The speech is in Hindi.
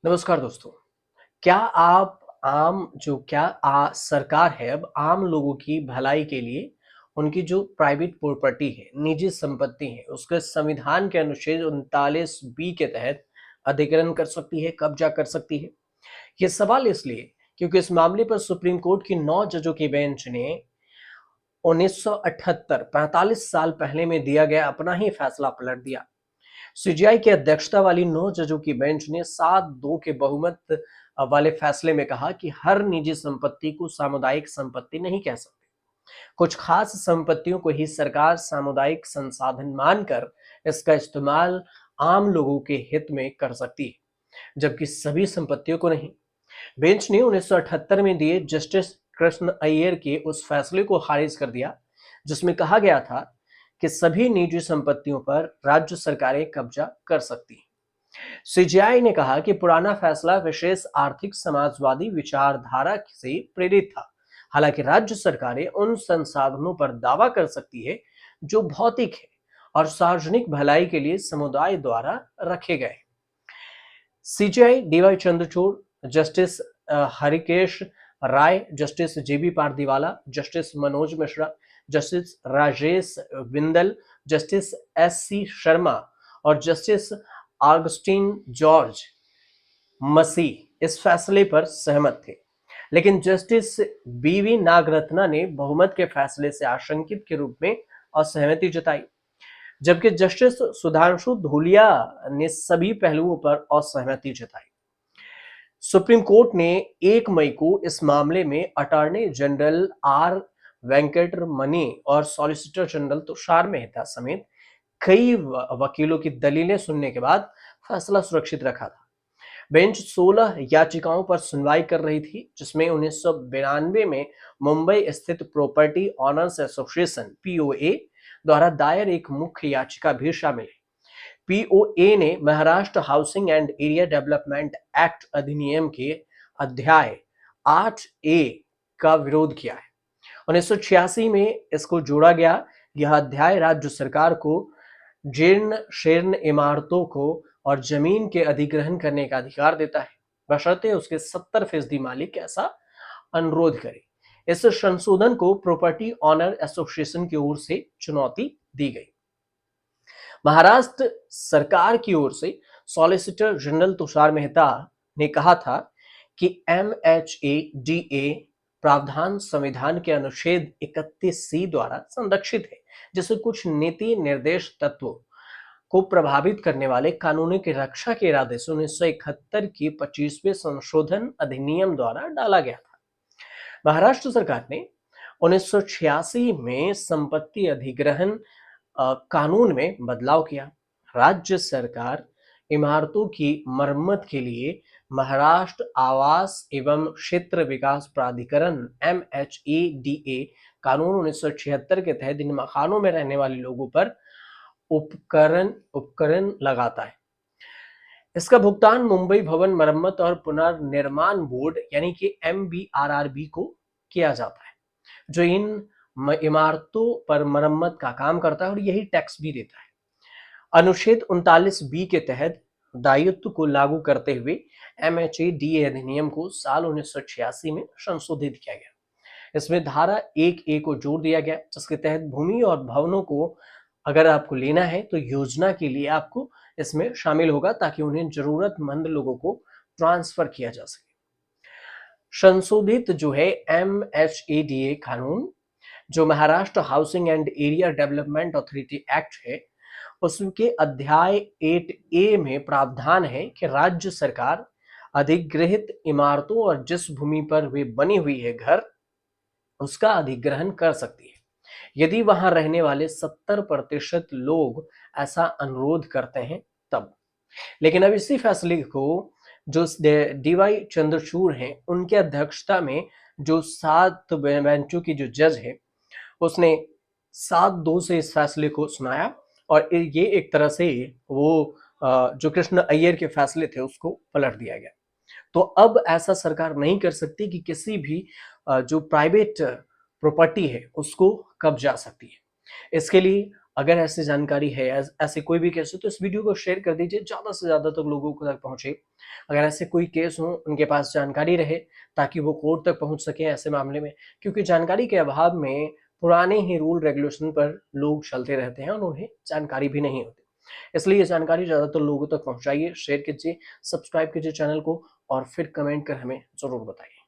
नमस्कार दोस्तों। क्या आप आम जो क्या सरकार है अब आम लोगों की भलाई के लिए उनकी जो प्राइवेट प्रॉपर्टी है, निजी संपत्ति है, उसके संविधान के अनुच्छेद 39 बी के तहत अधिग्रहण कर सकती है, कब्जा कर सकती है? ये सवाल इसलिए क्योंकि इस मामले पर सुप्रीम कोर्ट की 9 जजों की बेंच ने 1978 45 साल पहले में दिया गया अपना ही फैसला पलट दिया। सीजीआई की अध्यक्षता वाली 9 जजों की बेंच ने 7-2 के बहुमत वाले फैसले में कहा कि हर निजी संपत्ति को सामुदायिक संपत्ति नहीं कह सकते। कुछ खास संपत्तियों को ही सरकार सामुदायिक संसाधन मानकर इसका इस्तेमाल आम लोगों के हित में कर सकती है, जबकि सभी संपत्तियों को नहीं। बेंच ने 1978 में दिए जस्टिस कृष्ण अय्यर के उस फैसले को खारिज कर दिया, जिसमें कहा गया था कि सभी निजी संपत्तियों पर राज्य सरकारें कब्जा कर सकती हैं। सीजीआई ने कहा कि पुराना फैसला विशेष आर्थिक समाजवादी विचारधारा से प्रेरित था। हालांकि राज्य सरकारें उन संसाधनों पर दावा कर सकती है जो भौतिक है और सार्वजनिक भलाई के लिए समुदाय द्वारा रखे गए। CJI DY Chandrachud, justice Hrishikesh Roy, justice JB Pardiwala, justice Manoj Mishra, justice Rajesh Bindal, justice SC. Sharma और जस्टिस ऑगस्टिन जॉर्ज मसीह इस फैसले पर सहमत थे। लेकिन जस्टिस बीवी नागरत्ना ने बहुमत के फैसले से आशंकित के रूप में असहमति जताई, जबकि जस्टिस सुधांशु धूलिया ने सभी पहलुओं पर असहमति जताई। सुप्रीम कोर्ट ने 1 मई को इस मामले में अटॉर्नी जनरल आर वेंकटरमणि और सॉलिसिटर जनरल तुषार मेहता समेत कई वकीलों की दलीलें सुनने के बाद फैसला सुरक्षित रखा था। बेंच 16 याचिकाओं पर सुनवाई कर रही थी, जिसमें 1992 में मुंबई स्थित प्रॉपर्टी ऑनर्स एसोसिएशन पीओए द्वारा दायर एक मुख्य याचिका भी शामिल है। पीओए ने Maharashtra housing and area development act अधिनियम के अध्याय 8A का विरोध किया है। 1986 में इसको जोड़ा गया। यह अध्याय राज्य सरकार को जीर्ण शीर्ण इमारतों को और जमीन के अधिग्रहण करने का अधिकार देता है, बशर्ते उसके 70% मालिक ऐसा अनुरोध करे। इस संशोधन को प्रॉपर्टी ऑनर एसोसिएशन की ओर से चुनौती दी गई। महाराष्ट्र सरकार की ओर से सॉलिसिटर जनरल तुषार मेहता ने कहा था कि एमएचए प्रावधान संविधान के अनुच्छेद 31C द्वारा संरक्षित है, जिसे कुछ नीति निर्देश तत्वों को प्रभावित करने वाले कानूनों की रक्षा के इरादे से 1971 की 25वें संशोधन अधिनियम द्वारा डाला गया था। महाराष्ट्र सरकार ने 1986 में संपत्ति अधिग्रहण कानून में बदलाव किया। राज्य सरकार इमारतों की मरम्मत के लिए महाराष्ट्र आवास एवं क्षेत्र विकास प्राधिकरण MHADA कानून 1976 के तहत इन मकानों में रहने वाले लोगों पर उपकरण लगाता है। इसका भुगतान मुंबई भवन मरम्मत और पुनर्निर्माण बोर्ड यानी कि MBRRB को किया जाता है, जो इन इमारतों पर मरम्मत का काम करता है और यही टैक्स भी देता है। अनुच्छेद 39B के तहत दायित्व को लागू करते हुए MHADA अधिनियम को साल 1986 में संशोधित किया गया। इसमें धारा 1A को जोड़ दिया गया, जिसके तहत भूमि और भवनों को अगर आपको लेना है तो योजना के लिए आपको इसमें शामिल होगा, ताकि उन्हें जरूरतमंद लोगों को ट्रांसफर किया जा सके। संशोधित जो है MHADA कानून, जो Maharashtra housing and area development authority act है, उसके अध्याय 8A में प्रावधान है कि राज्य सरकार अधिग्रहित इमारतों और जिस भूमि पर वे बनी हुई है घर, उसका अधिग्रहण कर सकती है, यदि वहां रहने वाले 70% लोग ऐसा अनुरोध करते हैं तब। लेकिन अब इसी फैसले को जो डीवाई चंद्रचूड़ हैं, उनके अध्यक्षता में जो 7 बेंचों की जो जज है, उसने 7-2 से इस फैसले को सुनाया और ये एक तरह से वो जो कृष्ण अय्यर के फैसले थे उसको पलट दिया गया। तो अब ऐसा सरकार नहीं कर सकती कि किसी भी जो प्राइवेट प्रॉपर्टी है उसको कब्जा सकती है। इसके लिए अगर ऐसी जानकारी है, ऐसे कोई भी केस हो, तो इस वीडियो को शेयर कर दीजिए, ज़्यादा से ज़्यादा तक लोगों को तक पहुँचे। अगर ऐसे कोई केस हो, उनके पास जानकारी रहे, ताकि वो कोर्ट तक पहुँच सकें ऐसे मामले में, क्योंकि जानकारी के अभाव में पुराने ही रूल रेगुलेशन पर लोग चलते रहते हैं और उन्हें जानकारी भी नहीं होती। इसलिए ये जानकारी ज़्यादातर लोगों तक पहुँचाइए, शेयर कीजिए, सब्सक्राइब कीजिए चैनल को और फिर कमेंट कर हमें ज़रूर बताइए।